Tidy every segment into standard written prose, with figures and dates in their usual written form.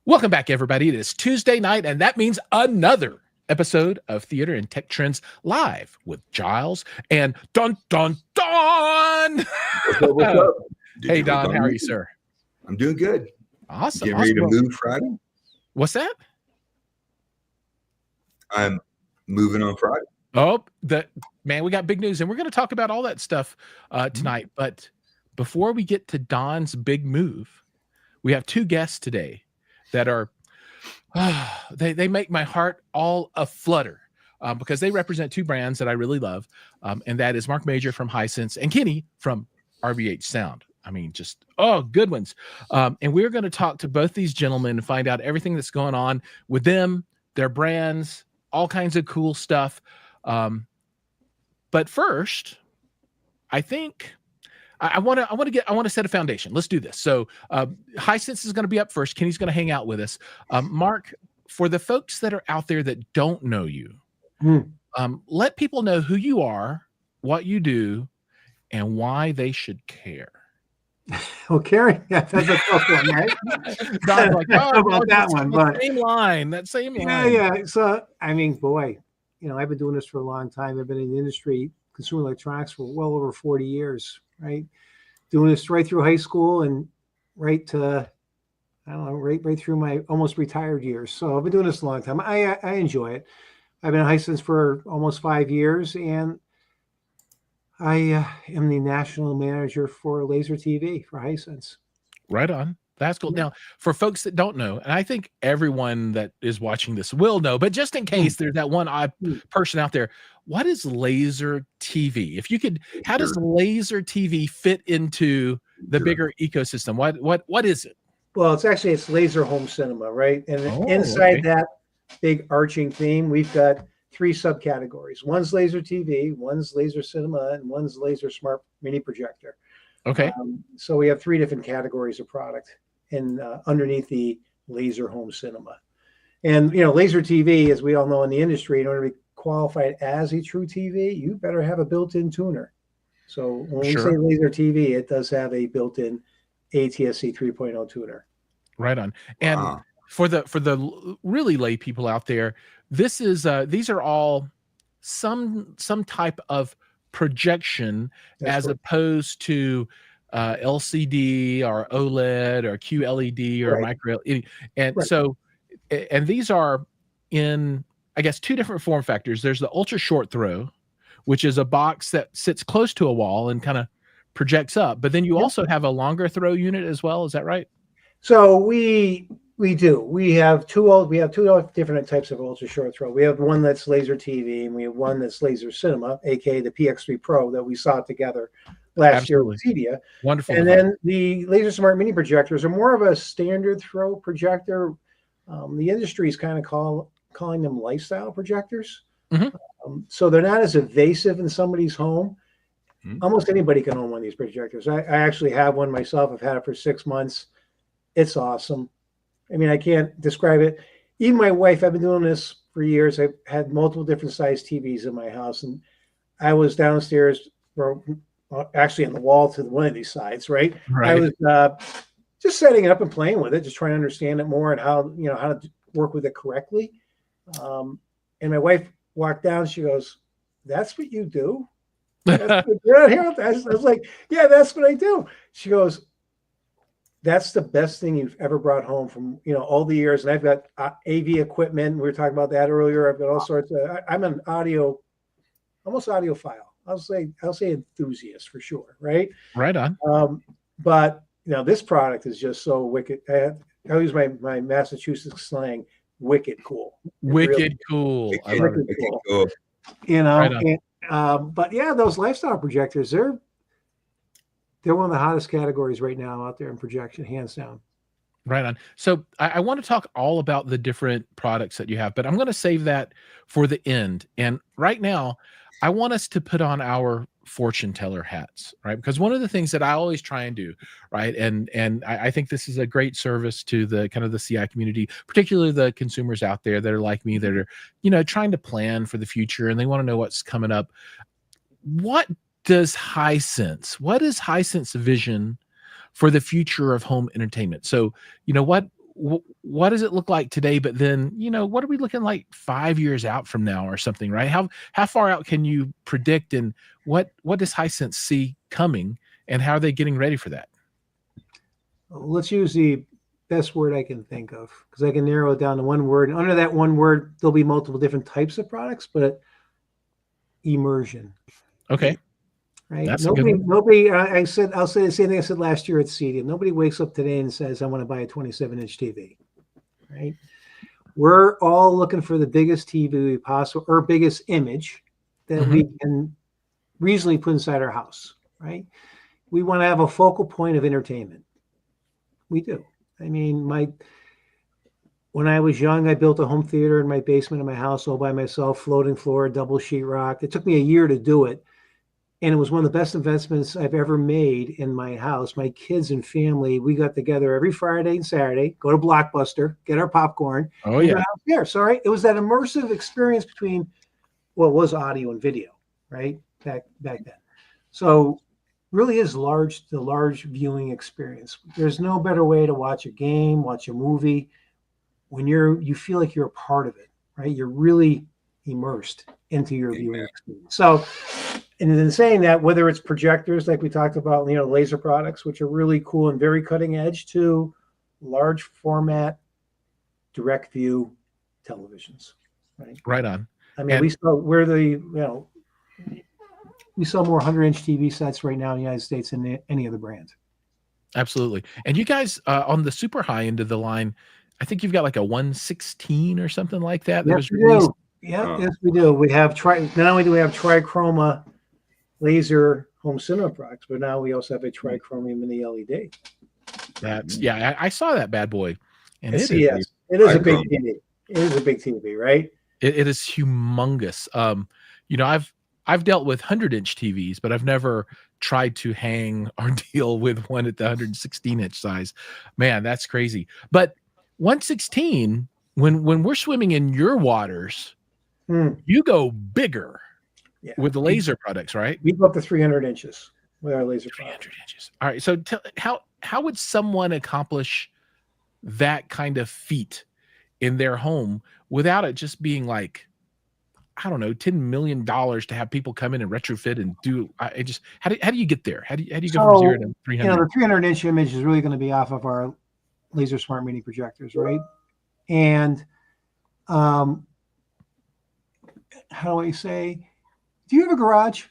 Welcome back, everybody. It is Tuesday night, and that means another episode of Theater and Tech Trends live with Jiles and Don. What's up? Hey, Don, how are you, sir? I'm doing good. Awesome. Getting ready to move Friday? What's that? I'm moving on Friday. Oh, man, we got big news, and we're going to talk about all that stuff tonight. But before we get to Don's big move, we have two guests today that are they make my heart all aflutter because they represent two brands that I really love, and that is Mark Major from Hisense and Kenny from RBH Sound. I mean, just good ones. And we're going to talk to both these gentlemen and find out everything that's going on with them, their brands, all kinds of cool stuff. But first, I think I want to set a foundation. Let's do this. So Hisense is going to be up first. Kenny's going to hang out with us. Mark, for the folks that are out there that don't know you, let people know who you are, what you do, and why they should care. Well, caring, that's a tough one, right? Don's like, about that one, but same line. Yeah. So, I mean, boy, I've been doing this for a long time. I've been in the industry, consumer electronics, for well over 40 years. Right, doing this right through high school and right to, I don't know, right through my almost retired years. So I've been doing this a long time. I enjoy it. I've been at Hisense for almost 5 years, and I am the national manager for laser TV for Hisense. Right on. That's cool. Now, for folks that don't know, and I think everyone that is watching this will know, but just in case there's that one odd person out there, what is laser TV? If you could, how does laser TV fit into the bigger ecosystem? What is it? Well, it's laser home cinema, right? And inside that big arching theme, we've got three subcategories. One's laser TV, one's laser cinema, and one's laser smart mini projector. Okay. So we have three different categories of product underneath the laser home cinema. And, laser TV, as we all know in the industry, in order to be qualified as a true TV, you better have a built-in tuner. So when we say laser TV, it does have a built-in ATSC 3.0 tuner. Right on. And for the really lay people out there, this is these are all some type of projection as opposed to LCD or OLED or QLED or micro LED. And so, and these are in, I guess, two different form factors. There's the ultra short throw, which is a box that sits close to a wall and kind of projects up. But then you also have a longer throw unit as well. Is that right? So we do. We have two different types of ultra short throw. We have one that's laser TV, and we have one that's laser cinema, aka the PX3 Pro that we saw together last year with Cedia. Wonderful. And then the laser smart mini projectors are more of a standard throw projector. The industry is kind of calling them lifestyle projectors. So they're not as evasive in somebody's home. Almost anybody can own one of these projectors. I actually have one myself. I've had it for 6 months. It's awesome. I mean, I can't describe it. Even my wife, I've been doing this for years. I've had multiple different size TVs in my house, and I was downstairs, actually on the wall to one of these sides, right? I was just setting it up and playing with it, just trying to understand it more and how to work with it correctly. And my wife walked down. She goes, "That's what you do?" I was like, "Yeah, that's what I do." She goes, "That's the best thing you've ever brought home from all the years." And I've got AV equipment. We were talking about that earlier. I've got all sorts of. I'm an almost audiophile. I'll say enthusiast for sure. Right. Right on. But this product is just so wicked. I use my Massachusetts slang. Wicked cool. Wicked cool. I love it. Cool. But yeah, those lifestyle projectors, they're one of the hottest categories right now out there in projection, hands down. Right on. So I want to talk all about the different products that you have, but I'm going to save that for the end. And right now, I want us to put on our fortune teller hats, right? Because one of the things that I always try and do, right, and I think this is a great service to the kind of the CI community, particularly the consumers out there that are like me, that are, trying to plan for the future and they want to know what's coming up. What is Hisense vision for the future of home entertainment? So, what does it look like today? But then, what are we looking like 5 years out from now or something, right? How far out can you predict, and what does Hisense see coming, and how are they getting ready for that? Let's use the best word I can think of, because I can narrow it down to one word. And under that one word, there'll be multiple different types of products, but immersion. Okay. Right. That's a good one. Nobody, I'll say the same thing I said last year at CEDIA. Nobody wakes up today and says, I want to buy a 27-inch TV. Right. We're all looking for the biggest TV possible, or biggest image that we can reasonably put inside our house. Right. We want to have a focal point of entertainment. We do. I mean, when I was young, I built a home theater in my basement of my house all by myself, floating floor, double sheetrock. It took me a year to do it. And it was one of the best investments I've ever made in my house. My kids and family, we got together every Friday and Saturday, go to Blockbuster, get our popcorn. Oh, yeah. Here, sorry. It was that immersive experience between what was audio and video, right? Back then. So really is the large viewing experience. There's no better way to watch a game, watch a movie, when you feel like you're a part of it, right? You're really immersed into your viewing experience. So, and in saying that, whether it's projectors like we talked about, laser products, which are really cool and very cutting edge, to large format direct view televisions, right? Right on. I mean, we sell more 100-inch TV sets right now in the United States than any other brand. Absolutely. And you guys, on the super high end of the line, I think you've got like a 116 or something like that. Yes, we do. Yeah, yes, we do. We have not only do we have trichroma laser home cinema products, but now we also have a trichromium mini LED. I saw that bad boy. And it is a big TV. It is a big TV, right? It is humongous. I've dealt with 100-inch TVs, but I've never tried to hang or deal with one at the 116-inch size. Man, that's crazy. But 116, when we're swimming in your waters, you go bigger with the laser products, right? We go up to 300 inches with our laser 300 products. inches. All right. So how would someone accomplish that kind of feat in their home without it just being like, I don't know, $10 million to have people come in and retrofit and do? How do you get there? How do you go from 0 to 300? The 300-inch image is really going to be off of our laser smart mini projectors, right? And how do I say? Do you have a garage?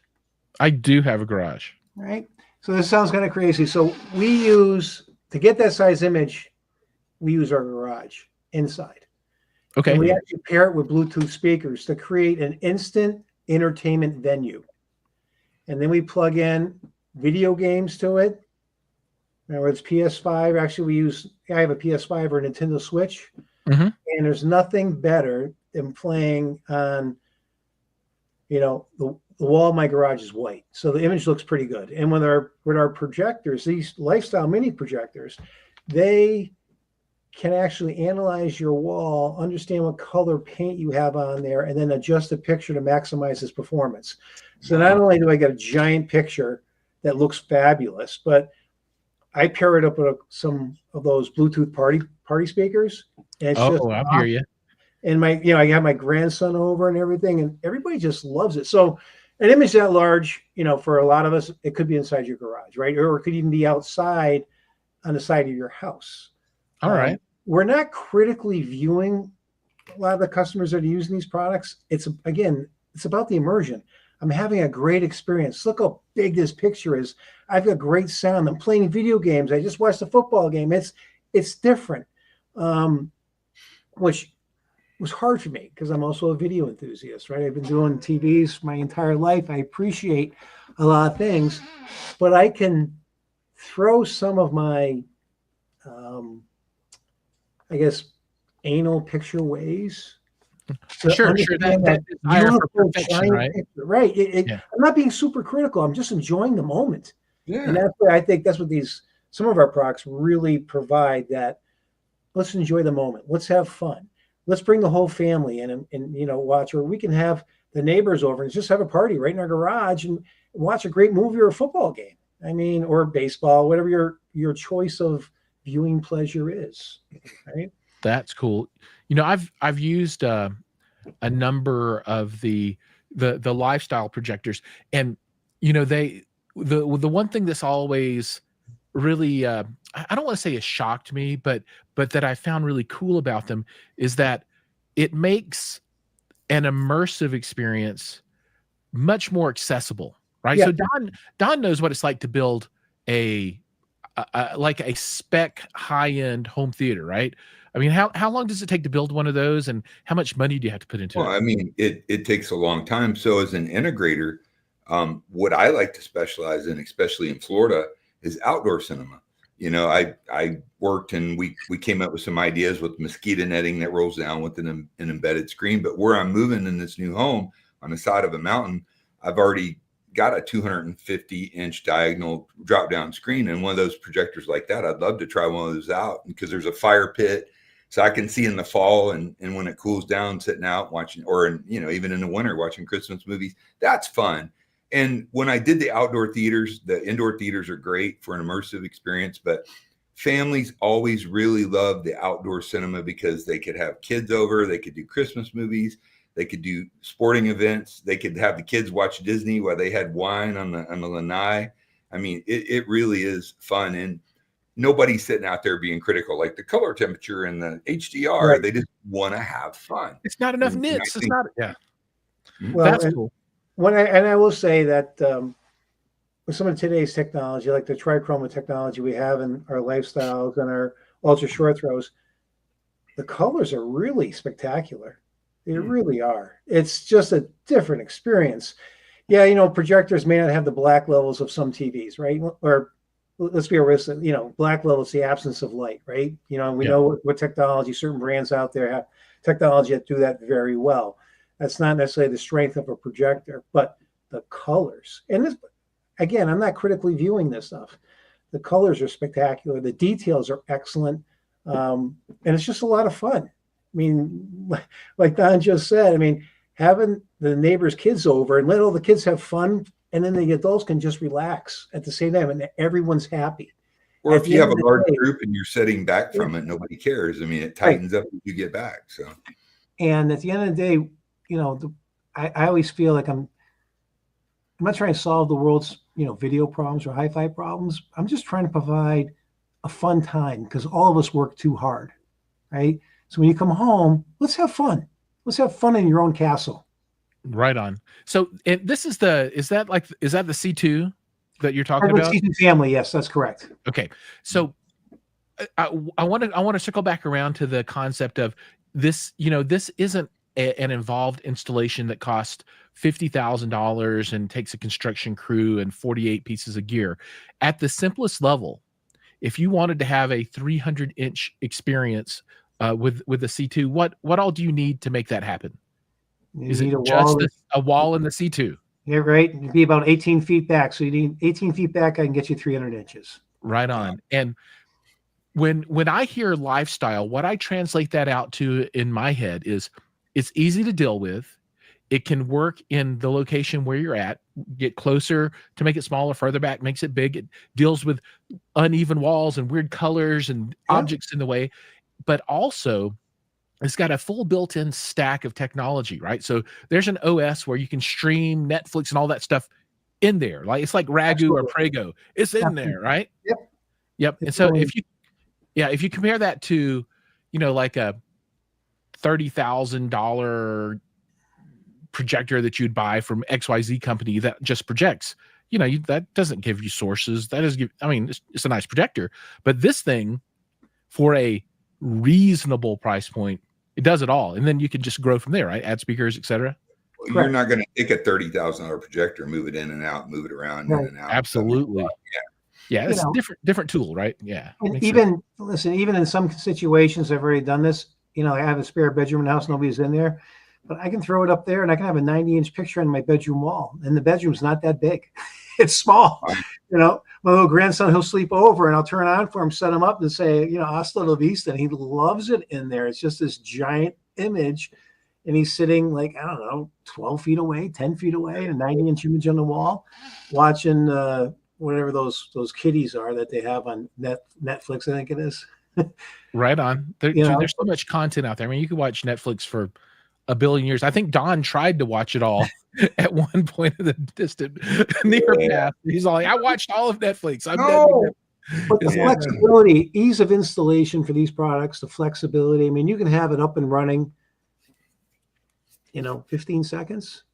I do have a garage. Right. So this sounds kind of crazy. So to get that size image, we use our garage inside. Okay. And we actually pair it with Bluetooth speakers to create an instant entertainment venue. And then we plug in video games to it. Now it's PS5. Actually, I have a PS5 or a Nintendo Switch. And there's nothing better than playing on, the wall of my garage is white. So the image looks pretty good. And with our projectors, these lifestyle mini projectors, they can actually analyze your wall, understand what color paint you have on there, and then adjust the picture to maximize its performance. So not only do I get a giant picture that looks fabulous, but I pair it up with some of those Bluetooth party speakers. And it's I hear you. And I got my grandson over and everything, and everybody just loves it. So an image that large, for a lot of us, it could be inside your garage, right? Or it could even be outside on the side of your house. All right. We're not critically viewing a lot of the customers that are using these products. It's about the immersion. I'm having a great experience. Look how big this picture is. I've got great sound. I'm playing video games. I just watched a football game. It's different, which was hard for me because I'm also a video enthusiast, right? I've been doing TVs my entire life. I appreciate a lot of things, but I can throw some of my, anal picture ways. Sure. That desire for perfection, right? Picture, right. I'm not being super critical. I'm just enjoying the moment. Yeah. And that's why I think that's what some of our products really provide, that let's enjoy the moment. Let's have fun. Let's bring the whole family in and watch, or we can have the neighbors over and just have a party right in our garage and watch a great movie or a football game. I mean, or baseball, whatever your choice of viewing pleasure is, right? That's cool. I've used a number of the lifestyle projectors, and the one thing that's always really I don't want to say it shocked me, but that I found really cool about them is that it makes an immersive experience much more accessible, right? Yeah. So Don knows what it's like to build like a spec high-end home theater, right? I mean, how long does it take to build one of those, and how much money do you have to put into Well, it? I mean, it takes a long time. So as an integrator, what I like to specialize in, especially in Florida, is outdoor cinema. I worked and we came up with some ideas with mosquito netting that rolls down with an embedded screen. But where I'm moving in this new home on the side of a mountain, I've already got a 250-inch diagonal drop-down screen, and one of those projectors like that, I'd love to try one of those out because there's a fire pit, so I can see in the fall and when it cools down, sitting out watching, or even in the winter watching Christmas movies. That's fun. And when I did the outdoor theaters, the indoor theaters are great for an immersive experience, but families always really love the outdoor cinema because they could have kids over, they could do Christmas movies, they could do sporting events, they could have the kids watch Disney while they had wine on the lanai. I mean, it really is fun, and nobody's sitting out there being critical like the color temperature and the HDR. Right. They just want to have fun. It's not enough nits. It's not. Yeah. Well, That's cool. I will say that with some of today's technology, like the trichroma technology we have in our lifestyles and our ultra short throws, the colors are really spectacular. They really are. It's just a different experience. Yeah, projectors may not have the black levels of some TVs, right? Or let's be realistic, black level is the absence of light, right? We know what technology, certain brands out there have technology that do that very well. That's not necessarily the strength of a projector, but the colors. And this, again, I'm not critically viewing this stuff. The colors are spectacular. The details are excellent. And it's just a lot of fun. I mean, like Don just said, I mean, having the neighbors' kids over and let all the kids have fun, and then the adults can just relax at the same time, and everyone's happy. Or if you have a large group and you're sitting back from it, nobody cares. I mean, it tightens up when you get back. So, and at the end of the day, I always feel like I'm not trying to solve the world's video problems or hi-fi problems. I'm just trying to provide a fun time because all of us work too hard, right? So when you come home, let's have fun. Let's have fun in your own castle. Right on. So this is is that the C2 that you're talking about? C2 family, yes, that's correct. Okay. So I want to circle back around to the concept of this. This isn't an involved installation that costs $50,000 and takes a construction crew and 48 pieces of gear. At the simplest level, if you wanted to have a 300-inch experience with the C2, what all do you need to make that happen? Is it just a wall in the C2? Yeah, right. It'd be about 18 feet back. So you need 18 feet back. I can get you 300 inches. Right on. And when I hear lifestyle, what I translate that out to in my head is it's easy to deal with. It can work in the location where you're at, get closer to make it smaller, further back makes it big. It deals with uneven walls and weird colors and objects in the way, but also it's got a full built-in stack of technology, right? So there's an OS where you can stream Netflix and all that stuff in there. Like it's like Ragu or Prego. It's in there, right? Yep. And so if you compare that to, like a $30,000 projector that you'd buy from XYZ company that just projects, that doesn't give you sources. That is, it's a nice projector, but this thing for a reasonable price point, it does it all. And then you can just grow from there, right? Add speakers, etc. Well, you're not going to take a $30,000 projector, move it in and out, move it around in and out. Absolutely. Yeah, it's a different tool, right? Yeah. And even in some situations, I've already done this. I have a spare bedroom in the house, nobody's in there, but I can throw it up there and I can have a 90-inch picture on my bedroom wall. And the bedroom's not that big. It's small. My little grandson, he'll sleep over and I'll turn on for him, set him up and say, hasta la vista. And he loves it in there. It's just this giant image. And he's sitting 12 feet away, 10 feet away, a 90-inch image on the wall, watching whatever those kitties are that they have on Netflix, I think it is. Right on. Dude, there's so much content out there. I mean, you could watch Netflix for a billion years. I think Don tried to watch it all at one point in the distant near past. He's all like, I watched all of Netflix. I'm done with it. But the flexibility, ease of installation for these products, the flexibility. I mean, you can have it up and running, 15 seconds.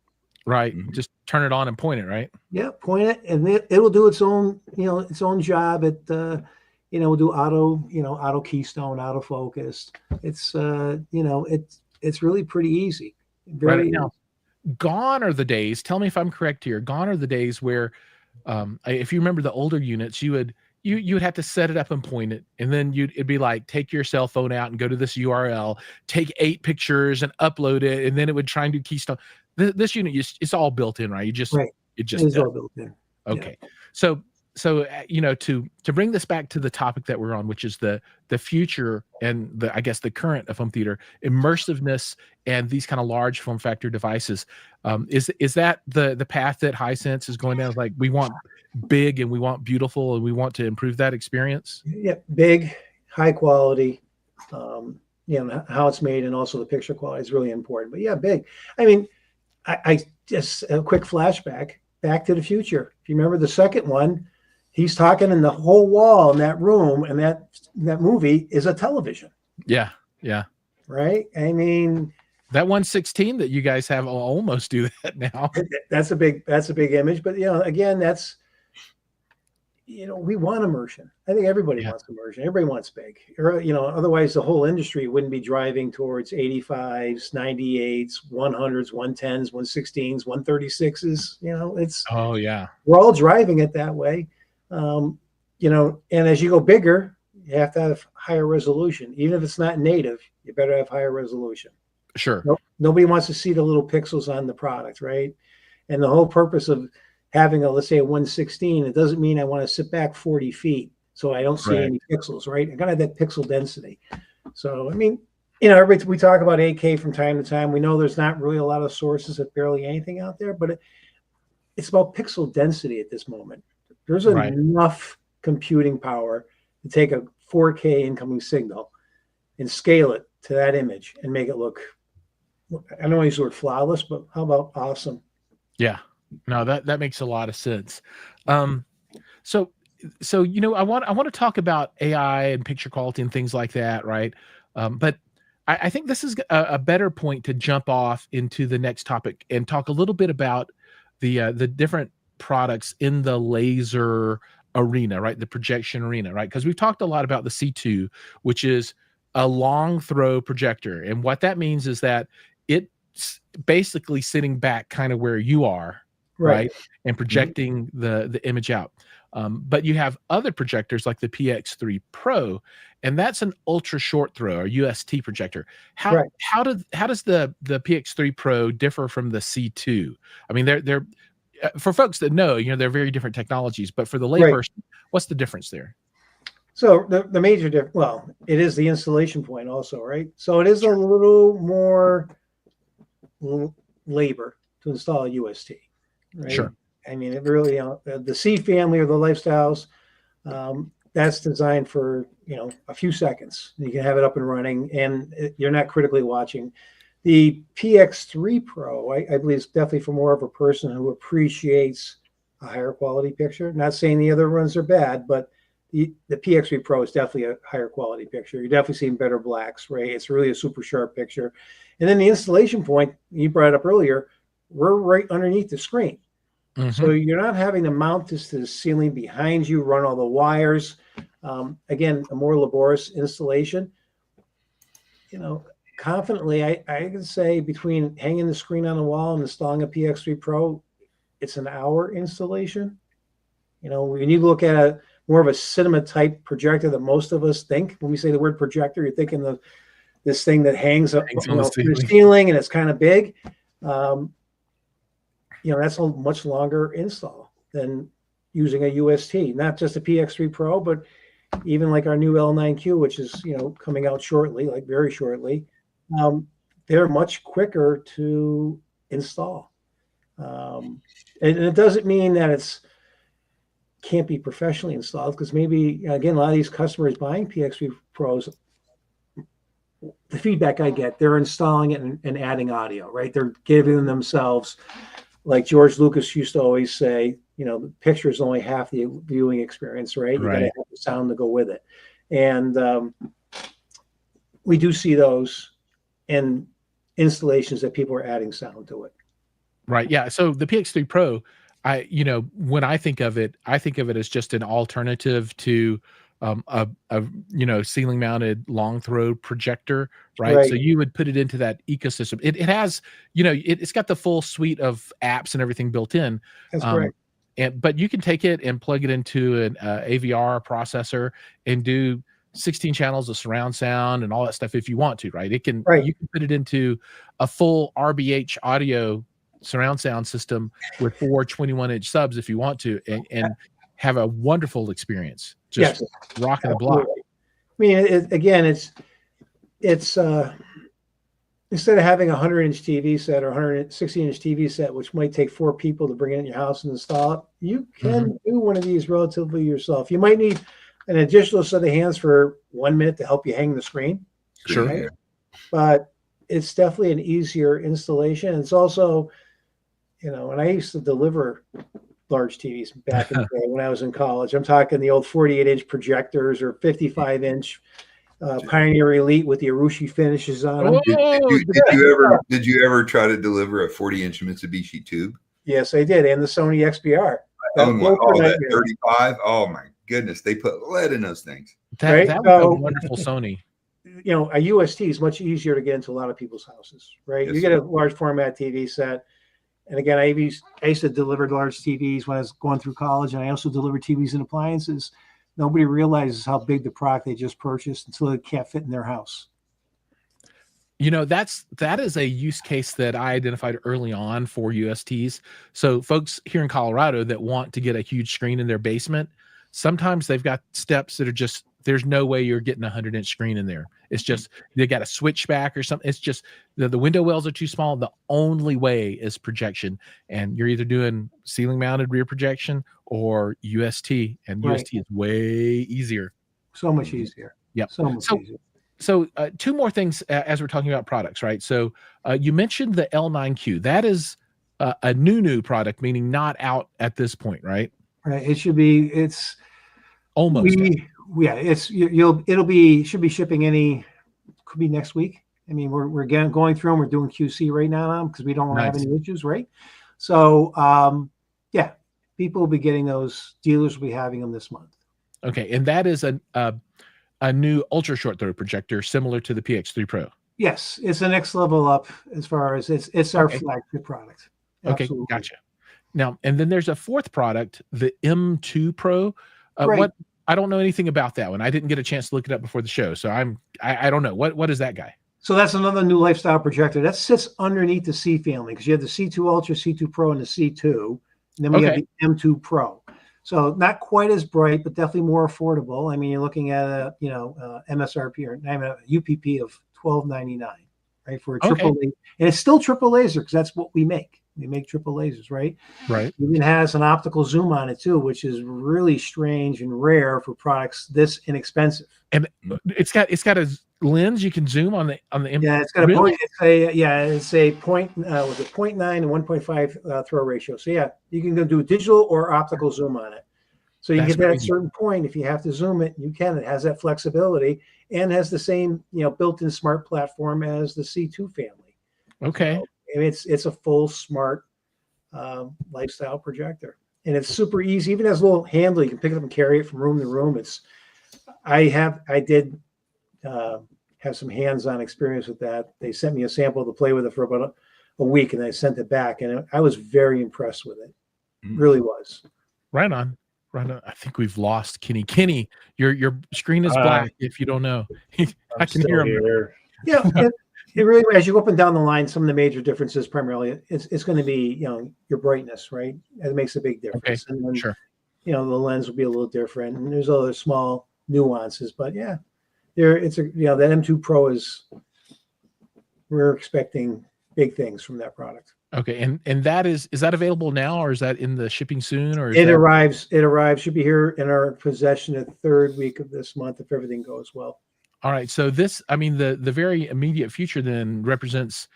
Right. Just turn it on and point it, right? Yeah, point it, and it'll do its own, its own job. We'll do auto keystone, auto focus. It's, it's really pretty easy. Right now, gone are the days. Tell me if I'm correct here. Gone are the days where, if you remember the older units, you would have to set it up and point it, and then it'd be like, take your cell phone out and go to this URL, take 8 pictures and upload it, and then it would try and do keystone. This unit, it's all built in, right? It's all built in. Okay, yeah. So to bring this back to the topic that we're on, which is the future and the current of home theater, immersiveness and these kind of large form factor devices, is that the path that Hisense is going down? Like, we want big and we want beautiful and we want to improve that experience. Yeah, big, high quality. How it's made and also the picture quality is really important. But yeah, big. I mean, I just a quick flashback, Back to the Future. If you remember the second one, he's talking in the whole wall in that room, and that movie is a television. Yeah. Right. I mean, that 116 that you guys have almost do that now. That's a big image. But again, that's we want immersion. I think everybody wants immersion. Everybody wants big. Otherwise the whole industry wouldn't be driving towards 85s, 98s, 100s, 110s, 116s, 136s. It's we're all driving it that way. And as you go bigger, you have to have higher resolution. Even if it's not native, you better have higher resolution. Sure. Nobody wants to see the little pixels on the product, right? And the whole purpose of having let's say a 116, it doesn't mean I want to sit back 40 feet so I don't see any pixels, right? I gotta have that pixel density. So, I mean, we talk about 8K from time to time. We know there's not really a lot of sources of barely anything out there, but it's about pixel density at this moment. There's enough computing power to take a 4K incoming signal and scale it to that image and make it look, I don't want to use the word flawless, but how about awesome? Yeah. No, that makes a lot of sense. So I want to talk about AI and picture quality and things like that, right? But I think this is a better point to jump off into the next topic and talk a little bit about the different products in the laser arena, right? The projection arena, right? Because we've talked a lot about the C2, which is a long throw projector, and what that means is that it's basically sitting back kind of where you are. Right. And projecting the image out. But you have other projectors like the PX3 Pro, and that's an ultra short throw or UST projector. How does the PX3 Pro differ from the C2? I mean, they're for folks that know, they're very different technologies, but for the layperson, what's the difference there? So the major difference, well, it is the installation point also, right? So it is a little more labor to install a UST. Right? Sure. I mean, it really, the C family or the lifestyles, that's designed for, a few seconds. You can have it up and running and you're not critically watching. The PX3 Pro, I believe, is definitely for more of a person who appreciates a higher quality picture. Not saying the other ones are bad, but the PX3 Pro is definitely a higher quality picture. You're definitely seeing better blacks, right? It's really a super sharp picture. And then the installation point, you brought it up earlier, we're right underneath the screen. So you're not having to mount this to the ceiling behind you, run all the wires. Again, a more laborious installation. Confidently, I can say between hanging the screen on the wall and installing a PX3 Pro, it's an hour installation. When you look at more of a cinema type projector that most of us think, when we say the word projector, you're thinking of this thing that hangs up on the ceiling and it's kind of big. That's a much longer install than using a UST, not just a PX3 Pro, but even like our new L9Q, which is, coming out shortly, like very shortly. They're much quicker to install. And it doesn't mean that it's can't be professionally installed because maybe, again, a lot of these customers buying PX3 Pros, the feedback I get, they're installing it and adding audio, right? They're giving themselves, like George Lucas used to always say, the picture is only half the viewing experience, right? You got to have the sound to go with it. And we do see those in installations that people are adding sound to it. Right. Yeah. So the PX3 Pro, when I think of it as just an alternative to a ceiling mounted long throw projector, right? So you would put it into that ecosystem. It has, it's got the full suite of apps and everything built in. That's correct. But you can take it and plug it into an AVR processor and do 16 channels of surround sound and all that stuff if you want to, right? You can put it into a full RBH audio surround sound system with 4 21-inch subs if you want to, and have a wonderful experience. Just rocking the block. I mean, it's instead of having a 100-inch TV set or 160-inch TV set, which might take 4 people to bring it in your house and install it, you can do one of these relatively yourself. You might need an additional set of hands for 1 minute to help you hang the screen. Sure. Right? But it's definitely an easier installation. It's also, and I used to deliver large TVs back in the day when I was in college. I'm talking the old 48-inch projectors or 55-inch Pioneer Elite with the Urushi finishes on them. Did you ever try to deliver a 40-inch Mitsubishi tube? Yes, I did, and the Sony XBR. That 35. Oh my goodness, they put lead in those things. That was a wonderful Sony. A UST is much easier to get into a lot of people's houses, right? You get a large format TV set. And again, I used to deliver large TVs when I was going through college, and I also delivered TVs and appliances. Nobody realizes how big the product they just purchased until it can't fit in their house. That is a use case that I identified early on for USTs. So folks here in Colorado that want to get a huge screen in their basement, sometimes they've got steps that are just, there's no way you're getting a 100-inch screen in there. It's just, they got a switchback or something. It's just the window wells are too small. The only way is projection. And you're either doing ceiling mounted rear projection or UST, and UST is way easier. So much easier. Yep. So much easier. So 2 more things as we're talking about products, right? So you mentioned the L9Q. That is a new product, meaning not out at this point, right? Right. It should be. It's almost. Should be shipping could be next week. I mean, we're again going through them. We're doing QC right now because we don't have any issues, right? So people will be getting those. Dealers will be having them this month. Okay, and that is a new ultra short throw projector similar to the PX3 Pro. Yes, it's the next level up as far as it's our flagship product. Absolutely. Okay, gotcha. Now, and then there's a 4th product, the M2 Pro. Right. I don't know anything about that one. I didn't get a chance to look it up before the show, so I don't know. What is that guy? So that's another new lifestyle projector that sits underneath the C family, because you have the C2 Ultra, C2 Pro, and the C2, and then we have the M2 Pro. So not quite as bright, but definitely more affordable. I mean, you're looking at a MSRP or a UPP of $12.99, right, for a triple laser, and it's still triple laser because that's what we make. We make triple lasers, right? Right. It even has an optical zoom on it too, which is really strange and rare for products this inexpensive. And it's got a lens you can zoom on the. Yeah, it's got a point. It's a point. Was it 0.9 and 1.5 throw ratio? So yeah, you can go do digital or optical zoom on it. So you can get that at a certain point. If you have to zoom it, you can. It has that flexibility and has the same built-in smart platform as the C2 family. Okay. So, and it's a full smart lifestyle projector, and it's super easy. Even has a little handle, you can pick it up and carry it from room to room. I did have some hands-on experience with that. They sent me a sample to play with it for about a week, and I sent it back, and I was very impressed with it. Really was. Right on. I think we've lost Kenny. Kenny, your screen is black. If you don't know, I can hear him. Here. Yeah. It really, as you go up and down the line, some of the major differences primarily, it's going to be, your brightness, right? It makes a big difference. Okay, and then, sure. The lens will be a little different, and there's other small nuances, but yeah, that M2 Pro we're expecting big things from that product. Okay, and that is that available now, or is that in the shipping soon, or is It that... arrives. It arrives. Should be here in our possession the 3rd week of this month if everything goes well. All right, so this, I mean, the very immediate future then represents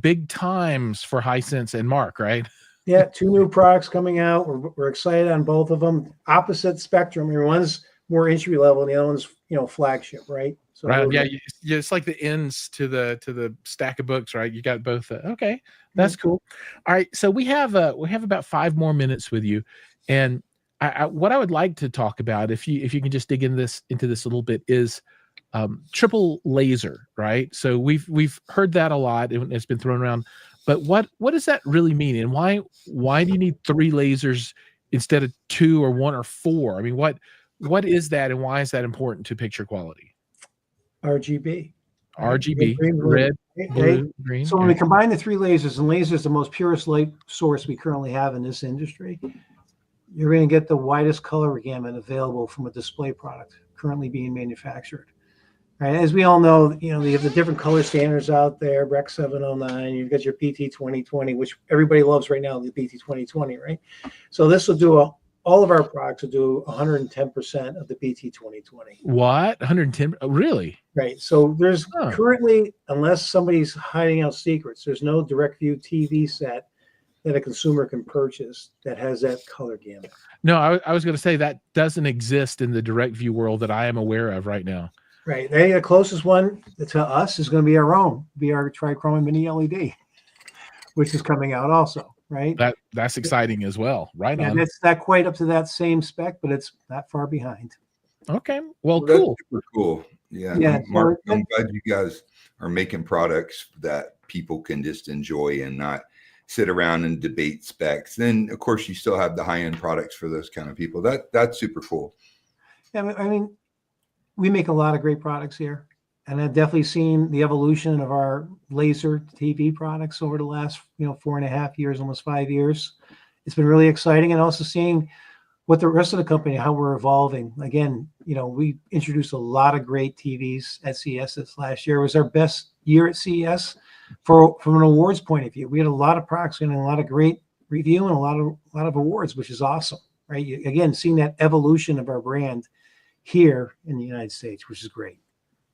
big times for Hisense and Mark, right? Yeah, 2 new products coming out. We're excited on both of them. Opposite spectrum. I mean, one's more entry level, and the other one's flagship, right? So Right. Yeah, it's like the ends to the stack of books, right? You got both. Okay, that's cool. All right, so we have about 5 more minutes with you, and what I would like to talk about, if you can just dig into this a little bit, is triple laser, right? So we've heard that a lot, and it's been thrown around, but what does that really mean, and why do you need 3 lasers instead of 2 or 1 or 4? I mean, what is that, and why is that important to picture quality? RGB. RGB, green, red, right? blue, green. So when we combine the 3 lasers, and laser is the most purest light source we currently have in this industry, you're going to get the widest color gamut available from a display product currently being manufactured. Right? As we all know, you have the different color standards out there, Rec 709, you've got your PT 2020, which everybody loves right now, the PT 2020, right? So this will do all of our products will do 110% of the PT 2020. What? 110? Really? Right. So there's currently, unless somebody's hiding out secrets, there's no direct view TV set that a consumer can purchase that has that color gamut. No, I was going to say that doesn't exist in the direct view world that I am aware of right now. Right. The closest one to us is going to be our own, our Trichrome Mini LED, which is coming out also. Right. That's exciting as well. Right on. It's not quite up to that same spec, but it's not far behind. Okay. Well, cool. That's super cool. Yeah. Mark, I'm glad you guys are making products that people can just enjoy and not sit around and debate specs. Then, of course, you still have the high-end products for those kind of people. That's super cool. Yeah, I mean, we make a lot of great products here, and I've definitely seen the evolution of our laser TV products over the last 4.5 years, almost 5 years. It's been really exciting, and also seeing what the rest of the company, how we're evolving. Again, we introduced a lot of great TVs at CES this last year. It was our best year at CES from an awards point of view. We had a lot of products and a lot of great review and a lot of awards, which is awesome, right? Again, seeing that evolution of our brand here in the United States, which is great.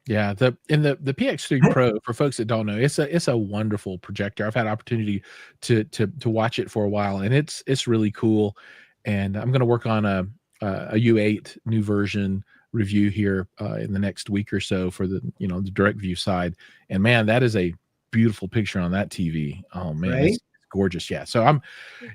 Yeah, the PX3 Pro, for folks that don't know, it's a wonderful projector. I've had opportunity to watch it for a while, and it's really cool. And I'm going to work on a U8 new version review here in the next week or so for the the direct view side. And man, that is a beautiful picture on that TV. Oh man, right? It's gorgeous. Yeah. So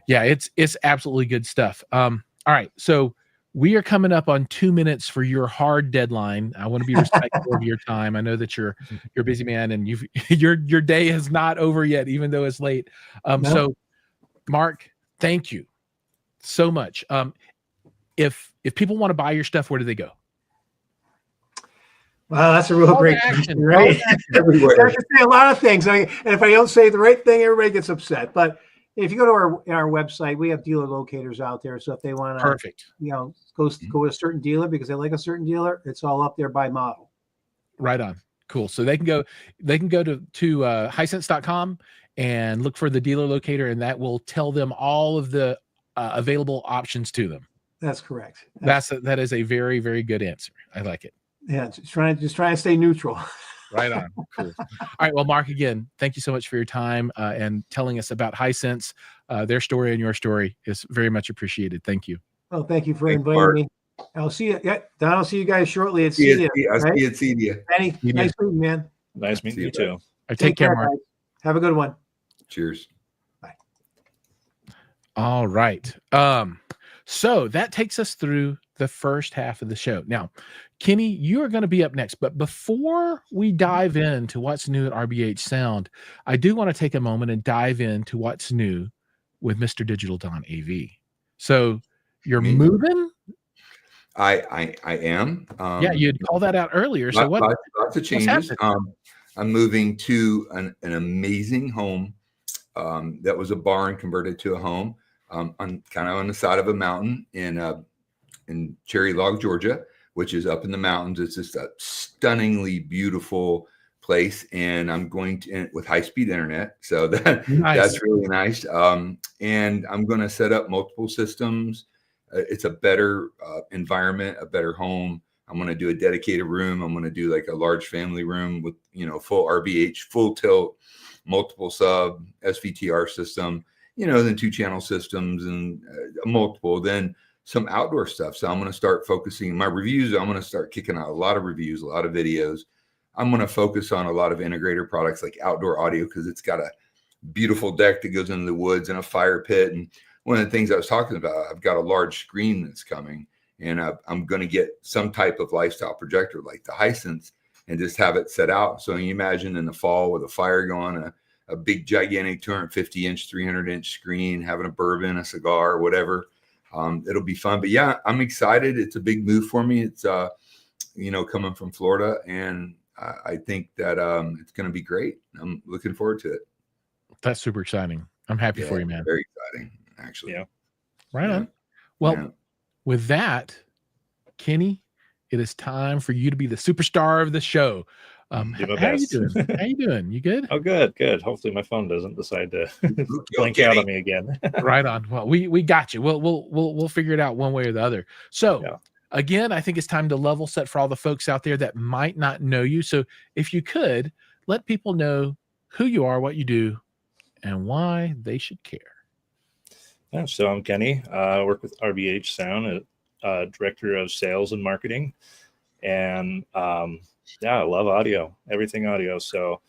it's absolutely good stuff. All right. So we are coming up on 2 minutes for your hard deadline. I want to be respectful of your time. I know that you're a busy man, and your day is not over yet, even though it's late. No. So Mark, thank you so much. If people want to buy your stuff, where do they go? Wow, that's a real great question, right? Everywhere. I can say a lot of things, and if I don't say the right thing, everybody gets upset. But if you go to our website, we have dealer locators out there. So if they want to, perfect, go to a certain dealer because they like a certain dealer, it's all up there by model. Right on. Cool. So they can go to Hisense.com and look for the dealer locator, and that will tell them all of the available options to them. That's correct. That is a very, very good answer. I like it. Yeah, just trying to stay neutral. Right on. Cool. All right. Well, Mark, again, thank you so much for your time and telling us about Hisense. Their story and your story is very much appreciated. Thank you. Well, thank you for inviting me. I'll see you. Yeah, Don, I'll see you guys shortly at CES. I'll see you at CES. Benny, nice meeting you, man. Nice meeting you too. Take care, Mark. Guys. Have a good one. Cheers. Bye. All right. So that takes us through the first half of the show. Now, Kenny, you are going to be up next. But before we dive into what's new at RBH Sound, I do want to take a moment and dive into what's new with Mr. Digital Don AV. So you're moving? I am. Yeah, you'd call that out earlier. So lots of changes. I'm moving to an amazing home that was a barn converted to a home on the side of a mountain in Cherry Log, Georgia, which is up in the mountains. It's just a stunningly beautiful place, and I'm going to with high-speed internet. So that's Nice. really nice. And I'm going to set up multiple systems. It's a better environment, a better home. I'm going to do a dedicated room. I'm going to do like a large family room with, full RBH, full tilt, multiple sub SVTR system, then 2-channel systems and multiple, then some outdoor stuff. So I'm going to start focusing my reviews. I'm going to start kicking out a lot of reviews, a lot of videos. I'm going to focus on a lot of integrator products like outdoor audio, because it's got a beautiful deck that goes into the woods and a fire pit. And one of the things I was talking about, I've got a large screen that's coming, and I'm going to get some type of lifestyle projector like the Hisense and just have it set out. So you imagine in the fall with a fire going, a big, gigantic 250-inch, 300-inch screen, having a bourbon, a cigar, whatever. It'll be fun. But yeah, I'm excited. It's a big move for me. It's, coming from Florida, and I think that it's going to be great. I'm looking forward to it. That's super exciting. I'm happy for you, man. Very exciting, actually. Yeah. Right on. Well, with that, Kenny, it is time for you to be the superstar of the show. How are you doing? How you doing? You good? Oh, good. Hopefully my phone doesn't decide to blink out on me again. Right on. Well, we got you. We'll figure it out one way or the other. So again, I think it's time to level set for all the folks out there that might not know you. So if you could let people know who you are, what you do, and why they should care. Yeah, so I'm Kenny. I work with RBH Sound, Director of Sales and Marketing. And I love audio, everything audio. So,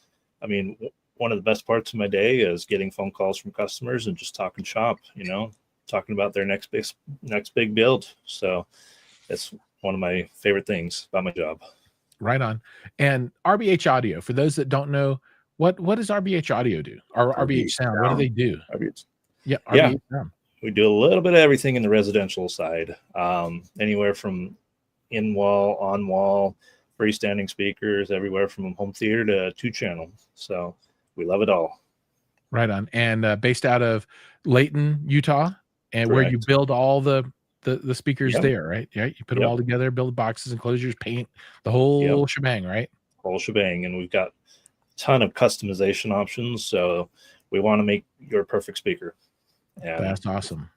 I mean, one of the best parts of my day is getting phone calls from customers and just talking shop, talking about their next big build. So it's one of my favorite things about my job. Right on. And RBH Audio, for those that don't know, what does RBH Audio do? Or RBH Sound, what do they do? RBH Sound. We do a little bit of everything in the residential side, anywhere from in-wall, on-wall, freestanding speakers, everywhere from home theater to 2-channel. So we love it all. Right on. And based out of Layton, Utah, and where you build all the speakers there, right? Yeah, you put them all together, build boxes, enclosures, paint, the whole shebang, right? Whole shebang. And we've got a ton of customization options. So we want to make your perfect speaker. And that's awesome.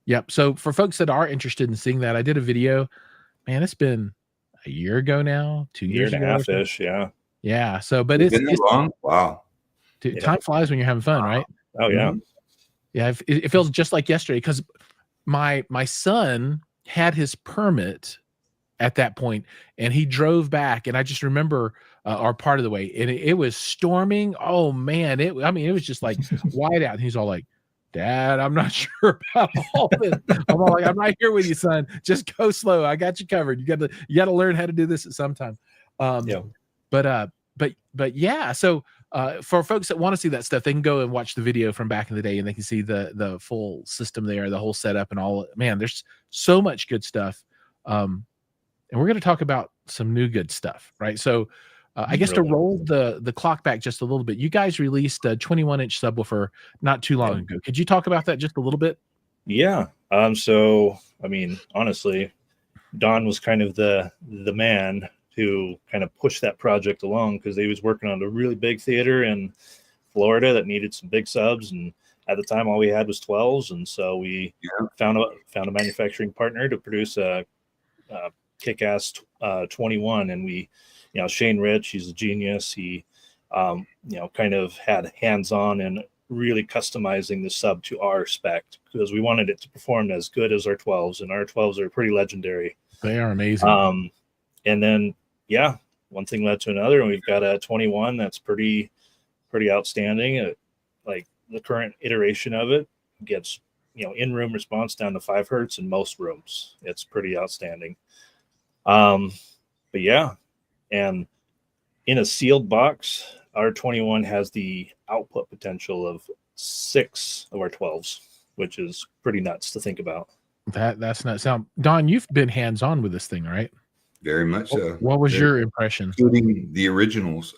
Yep. So for folks that are interested in seeing that, I did a video. Man, it's been a year ago now, 2 years and a half-ish, yeah. So, but it's long. Wow. Time flies when you're having fun, right? Oh yeah. Yeah. It feels just like yesterday, because my son had his permit at that point, and he drove back, and I just remember our part of the way, and it was storming. Oh man, it was just like white out. And he's all like, "Dad, I'm not sure about all this." I'm all like, "I'm right here with you, son. Just go slow. I got you covered. You got to learn how to do this at some time." But yeah. So for folks that want to see that stuff, they can go and watch the video from back in the day, and they can see the full system there, the whole setup and all. Man, there's so much good stuff. And we're going to talk about some new good stuff, right? So I guess to roll the clock back just a little bit, you guys released a 21-inch subwoofer not too long ago. Could you talk about that just a little bit? Yeah. So, I mean, honestly, Don was kind of the man who kind of pushed that project along, because he was working on a really big theater in Florida that needed some big subs. And at the time, all we had was 12s. And so we found a manufacturing partner to produce a kick-ass 21. And we, Shane Rich, he's a genius. He, kind of had hands-on and really customizing the sub to our spec, because we wanted it to perform as good as our 12s, and our 12s are pretty legendary. They are amazing. And then, one thing led to another, and we've got a 21 that's pretty outstanding. Like the current iteration of it gets, in-room response down to 5 hertz in most rooms. It's pretty outstanding. And in a sealed box, our 21 has the output potential of 6 of our 12s, which is pretty nuts to think about. That's not sound. Don, you've been hands-on with this thing, right? Very much so. What was your impression? Including the originals.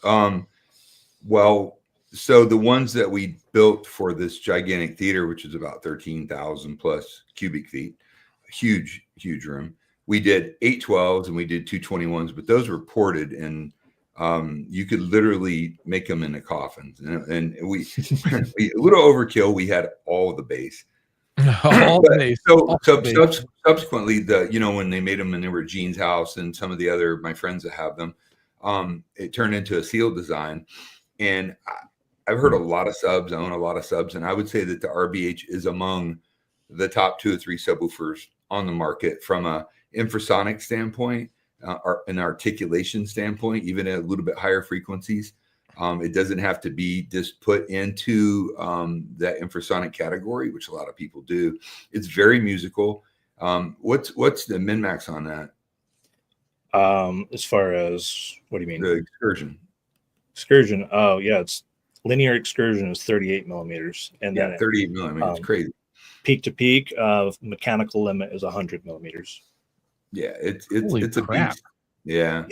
Well, so the ones that we built for this gigantic theater, which is about 13,000 plus cubic feet, huge room. We did 8 12s and we did 2 21s, but those were ported, and You could literally make them into coffins, and we a little overkill. We had all the bass. Subsequently, when they made them and they were Gene's house and some of the other my friends that have them, it turned into a seal design. And I've heard a lot of subs. I own a lot of subs, and I would say that the RBH is among the top 2 or 3 subwoofers on the market from a infrasonic standpoint, an articulation standpoint, even at a little bit higher frequencies. It doesn't have to be just put into that infrasonic category, which a lot of people do. It's very musical. What's the min-max on that? As far as, what do you mean? The excursion. Excursion. Oh, yeah. It's linear excursion is 38 millimeters. And then 38 millimeters. It's crazy. Peak to peak, mechanical limit is 100 millimeters. Yeah, it's a beast. Yeah.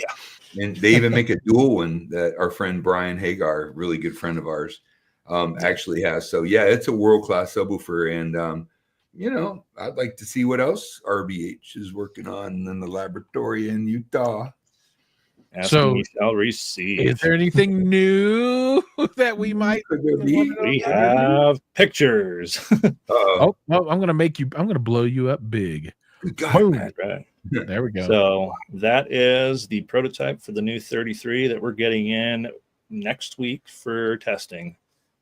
And they even make a dual one that our friend Brian Hagar, really good friend of ours, actually has. So yeah, it's a world-class subwoofer. And I'd like to see what else RBH is working on in the laboratory in Utah. So we shall receive. Is there anything new that we might? We have pictures. I'm gonna blow you up big. Right. There we go. So that is the prototype for the new 33 that we're getting in next week for testing.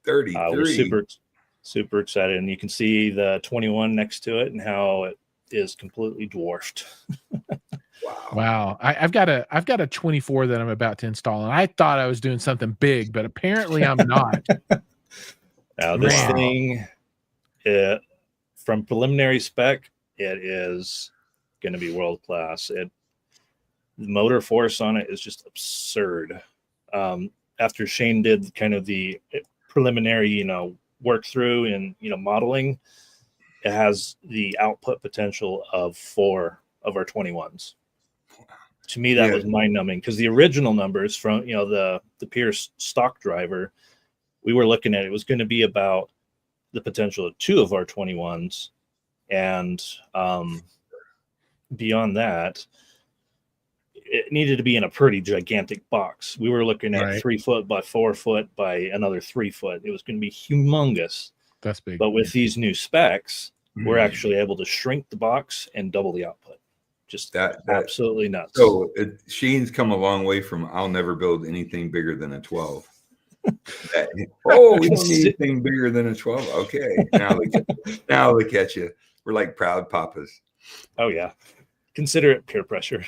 33. We're super excited, and you can see the 21 next to it and how it is completely dwarfed. Wow. I've got a 24 that I'm about to install, and I thought I was doing something big, but apparently I'm not. Now this thing, from preliminary spec, it is going to be world class. The motor force on it is just absurd. After Shane did kind of the preliminary, work through and modeling, it has the output potential of 4 of our 21s. To me, that was mind-numbing, because the original numbers from the Pierce stock driver, we were looking at, it was going to be about the potential of 2 of our 21s, and beyond that, it needed to be in a pretty gigantic box. We were looking at 3 foot by 4 foot by another 3 foot. It was going to be humongous. That's big. But with these new specs, we're actually able to shrink the box and double the output. Just that absolutely nuts. So Shane's come a long way from I'll never build anything bigger than a 12. We don't need anything bigger than a 12. Okay, now look at you. We're like proud papas. Oh yeah, consider it peer pressure,